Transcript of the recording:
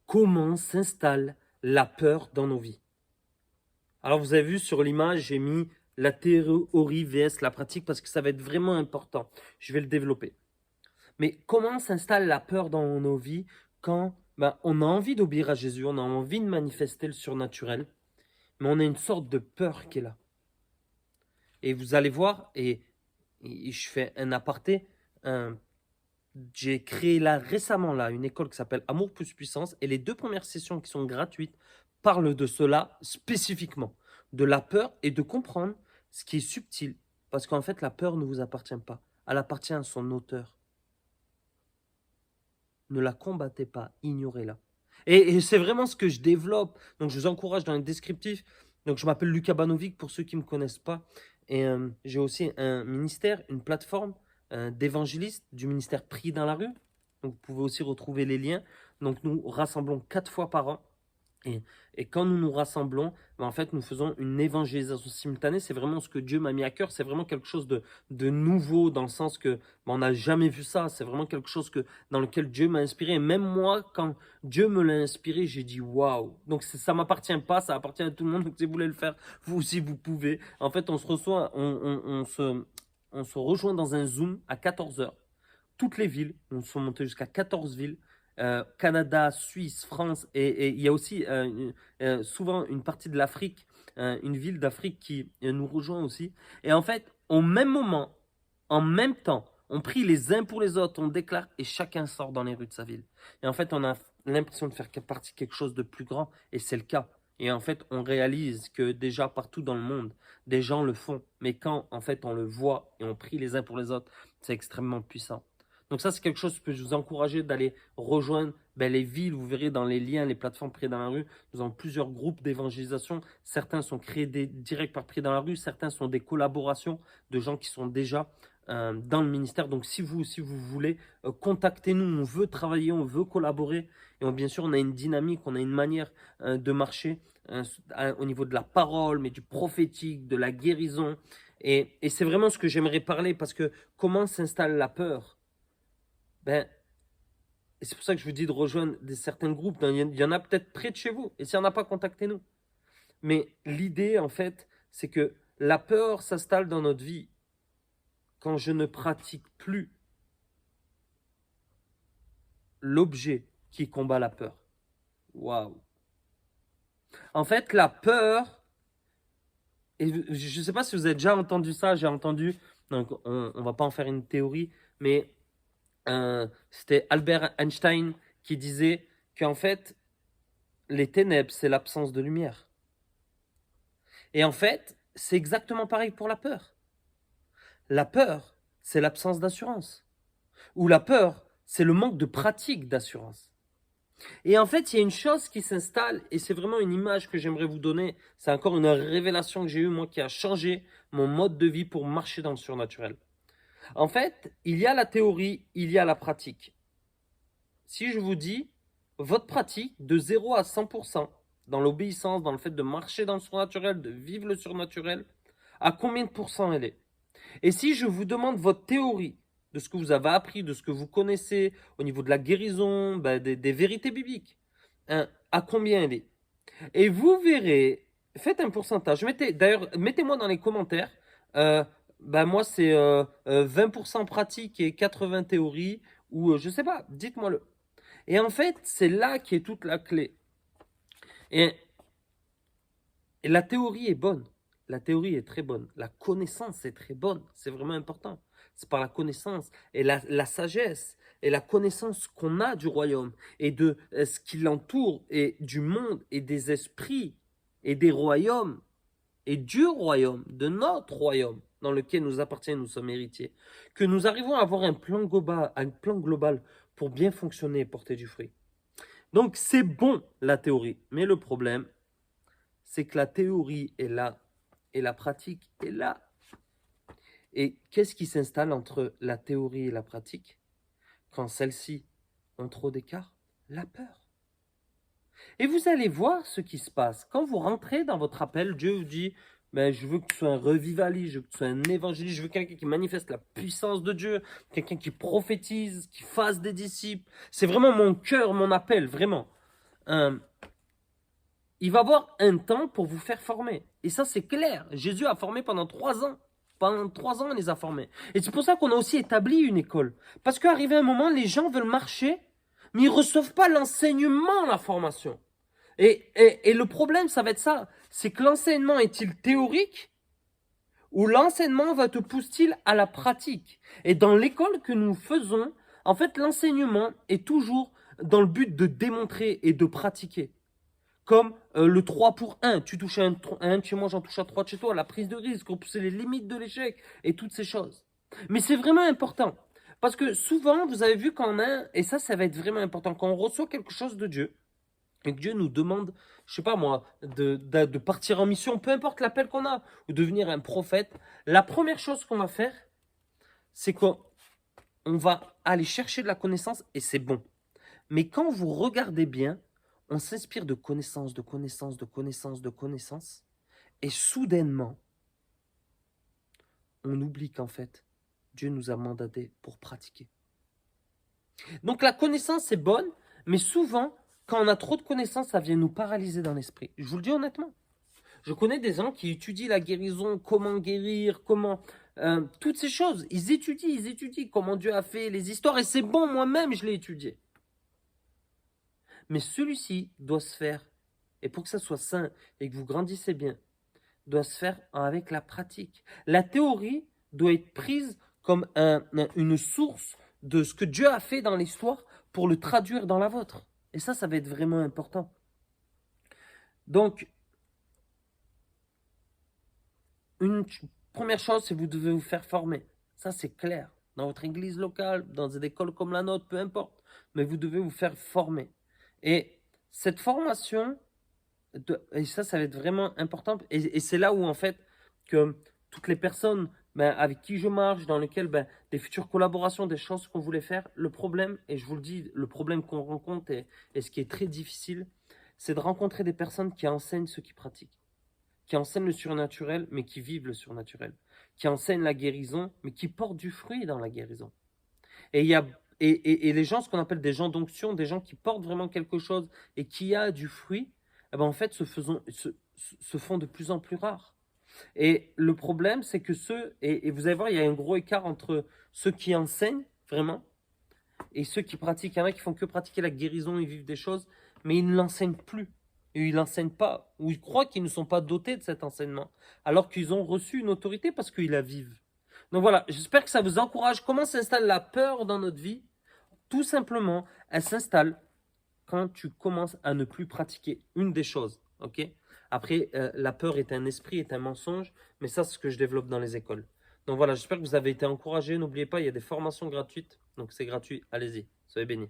comment s'installe la peur dans nos vies. Alors vous avez vu sur l'image, j'ai mis la théorie vs la pratique parce que ça va être vraiment important. Je vais le développer. Mais comment s'installe la peur dans nos vies quand on a envie d'obéir à Jésus, on a envie de manifester le surnaturel, mais on a une sorte de peur qui est là. Et vous allez voir, et je fais un aparté, j'ai créé là récemment une école qui s'appelle Amour plus puissance, et les 2 premières sessions qui sont gratuites parlent de cela spécifiquement, de la peur et de comprendre ce qui est subtil, parce qu'en fait la peur ne vous appartient pas, elle appartient à son auteur. Ne la combattez pas, ignorez-la. Et c'est vraiment ce que je développe. Donc je vous encourage dans le descriptif. Donc je m'appelle Lucas Banovic pour ceux qui ne me connaissent pas. Et j'ai aussi un ministère, une plateforme d'évangéliste du ministère Prier dans la rue. Donc vous pouvez aussi retrouver les liens. Donc nous rassemblons 4 fois par an. Et quand nous nous rassemblons, en fait, nous faisons une évangélisation simultanée. C'est vraiment ce que Dieu m'a mis à cœur. C'est vraiment quelque chose de nouveau dans le sens que on n'a jamais vu ça. C'est vraiment quelque chose dans lequel Dieu m'a inspiré. Et même moi, quand Dieu me l'a inspiré, j'ai dit waouh. Donc ça m'appartient pas, ça appartient à tout le monde. Donc si vous voulez le faire, vous aussi vous pouvez. En fait, on se rejoint dans un Zoom à 14 heures. Toutes les villes, on sont montés jusqu'à 14 villes. Canada, Suisse, France, et il y a aussi souvent une partie de l'Afrique, une ville d'Afrique qui nous rejoint aussi. Et en fait, au même moment, en même temps, on prie les uns pour les autres, on déclare et chacun sort dans les rues de sa ville. Et en fait, on a l'impression de faire partie de quelque chose de plus grand, et c'est le cas. Et en fait, on réalise que déjà partout dans le monde, des gens le font. Mais quand en fait on le voit et on prie les uns pour les autres, c'est extrêmement puissant. Donc ça, c'est quelque chose que je vous encourager d'aller rejoindre les villes. Vous verrez dans les liens, les plateformes Prier dans la rue, nous avons plusieurs groupes d'évangélisation. Certains sont créés direct par Prier dans la rue, certains sont des collaborations de gens qui sont déjà dans le ministère. Donc si vous voulez, contactez-nous, on veut travailler, on veut collaborer. Et bien sûr, on a une dynamique, on a une manière de marcher au niveau de la parole, mais du prophétique, de la guérison. Et c'est vraiment ce que j'aimerais parler parce que comment s'installe la peur? Et c'est pour ça que je vous dis de rejoindre certains groupes. Il y en a peut-être près de chez vous. Et s'il n'y en a pas, contactez-nous. Mais l'idée, en fait, c'est que la peur s'installe dans notre vie quand je ne pratique plus l'objet qui combat la peur. Waouh! En fait, la peur, et je ne sais pas si vous avez déjà entendu ça, j'ai entendu, donc on ne va pas en faire une théorie, mais c'était Albert Einstein qui disait qu'en fait, les ténèbres, c'est l'absence de lumière. Et en fait, c'est exactement pareil pour la peur. La peur, c'est l'absence d'assurance. Ou la peur, c'est le manque de pratique d'assurance. Et en fait, il y a une chose qui s'installe, et c'est vraiment une image que j'aimerais vous donner. C'est encore une révélation que j'ai eue, moi, qui a changé mon mode de vie pour marcher dans le surnaturel. En fait, il y a la théorie, il y a la pratique. Si je vous dis, votre pratique de 0 à 100%, dans l'obéissance, dans le fait de marcher dans le surnaturel, de vivre le surnaturel, à combien de pourcents elle est? Et si je vous demande votre théorie, de ce que vous avez appris, de ce que vous connaissez, au niveau de la guérison, des vérités bibliques, à combien elle est? Et vous verrez, faites un pourcentage. D'ailleurs, mettez-moi dans les commentaires, moi c'est 20% pratique et 80 théorie, ou je sais pas, dites-moi-le. Et en fait, c'est là qui est toute la clé. Et la théorie est bonne. La théorie est très bonne. La connaissance est très bonne. C'est vraiment important. C'est par la connaissance et la sagesse et la connaissance qu'on a du royaume et de ce qui l'entoure et du monde et des esprits et des royaumes et du royaume, de notre royaume dans lequel nous appartient, nous sommes héritiers, que nous arrivons à avoir un plan global pour bien fonctionner et porter du fruit. Donc c'est bon la théorie, mais le problème, c'est que la théorie est là et la pratique est là. Et qu'est-ce qui s'installe entre la théorie et la pratique quand celles-ci ont trop d'écart? La peur. Et vous allez voir ce qui se passe. Quand vous rentrez dans votre appel, Dieu vous dit, je veux que tu sois un revivaliste, je veux que tu sois un évangéliste, je veux quelqu'un qui manifeste la puissance de Dieu, quelqu'un qui prophétise, qui fasse des disciples. C'est vraiment mon cœur, mon appel, vraiment. il va avoir un temps pour vous faire former. Et ça, c'est clair. Jésus a formé pendant 3 ans. Pendant 3 ans, il les a formés. Et c'est pour ça qu'on a aussi établi une école. Parce qu'arrivé un moment, les gens veulent marcher, mais ils ne reçoivent pas l'enseignement, la formation. Et le problème, ça va être ça. C'est que l'enseignement est-il théorique ou l'enseignement va te pousser à la pratique? Et dans l'école que nous faisons, en fait, l'enseignement est toujours dans le but de démontrer et de pratiquer. Comme le 3 pour 1, tu touches un de chez moi, j'en touche à 3 de chez toi, la prise de risque, repousser les limites de l'échec et toutes ces choses. Mais c'est vraiment important. Parce que souvent, vous avez vu quand on a, et ça va être vraiment important, quand on reçoit quelque chose de Dieu, et que Dieu nous demande, je sais pas moi, de partir en mission, peu importe l'appel qu'on a, ou devenir un prophète, la première chose qu'on va faire, c'est qu'on va aller chercher de la connaissance, et c'est bon. Mais quand vous regardez bien, on s'inspire de connaissances, de connaissances, de connaissances, de connaissances. Et soudainement, on oublie qu'en fait, Dieu nous a mandatés pour pratiquer. Donc la connaissance est bonne, mais souvent, quand on a trop de connaissances, ça vient nous paralyser dans l'esprit. Je vous le dis honnêtement. Je connais des gens qui étudient la guérison, comment guérir, comment... toutes ces choses. Ils étudient comment Dieu a fait les histoires. Et c'est bon, moi-même, je l'ai étudié. Mais celui-ci doit se faire, et pour que ça soit sain et que vous grandissez bien, doit se faire avec la pratique. La théorie doit être prise comme une source de ce que Dieu a fait dans l'histoire pour le traduire dans la vôtre. Et ça va être vraiment important. Donc, une première chose, c'est que vous devez vous faire former. Ça, c'est clair. Dans votre église locale, dans des écoles comme la nôtre, peu importe. Mais vous devez vous faire former. Et cette formation, et ça va être vraiment important. Et c'est là où, en fait, que toutes les personnes avec qui je marche, dans lesquelles des futures collaborations, des choses qu'on voulait faire, le problème, et je vous le dis, le problème qu'on rencontre et ce qui est très difficile, c'est de rencontrer des personnes qui enseignent ce qu'ils pratiquent, qui enseignent le surnaturel, mais qui vivent le surnaturel, qui enseignent la guérison, mais qui portent du fruit dans la guérison. Et il y a et les gens, ce qu'on appelle des gens d'onction, des gens qui portent vraiment quelque chose et qui a du fruit, eh ben en fait, se font de plus en plus rares. Et le problème, c'est que et vous allez voir, il y a un gros écart entre ceux qui enseignent vraiment et ceux qui pratiquent. Il y en a qui font que pratiquer la guérison, ils vivent des choses, mais ils ne l'enseignent plus. Et ils ne l'enseignent pas, ou ils croient qu'ils ne sont pas dotés de cet enseignement, alors qu'ils ont reçu une autorité parce qu'ils la vivent. Donc voilà, j'espère que ça vous encourage. Comment s'installe la peur dans notre vie? Tout simplement, elle s'installe quand tu commences à ne plus pratiquer une des choses. Ok? Après, la peur est un esprit, est un mensonge, mais ça, c'est ce que je développe dans les écoles. Donc voilà, j'espère que vous avez été encouragés. N'oubliez pas, il y a des formations gratuites. Donc c'est gratuit, allez-y, soyez bénis.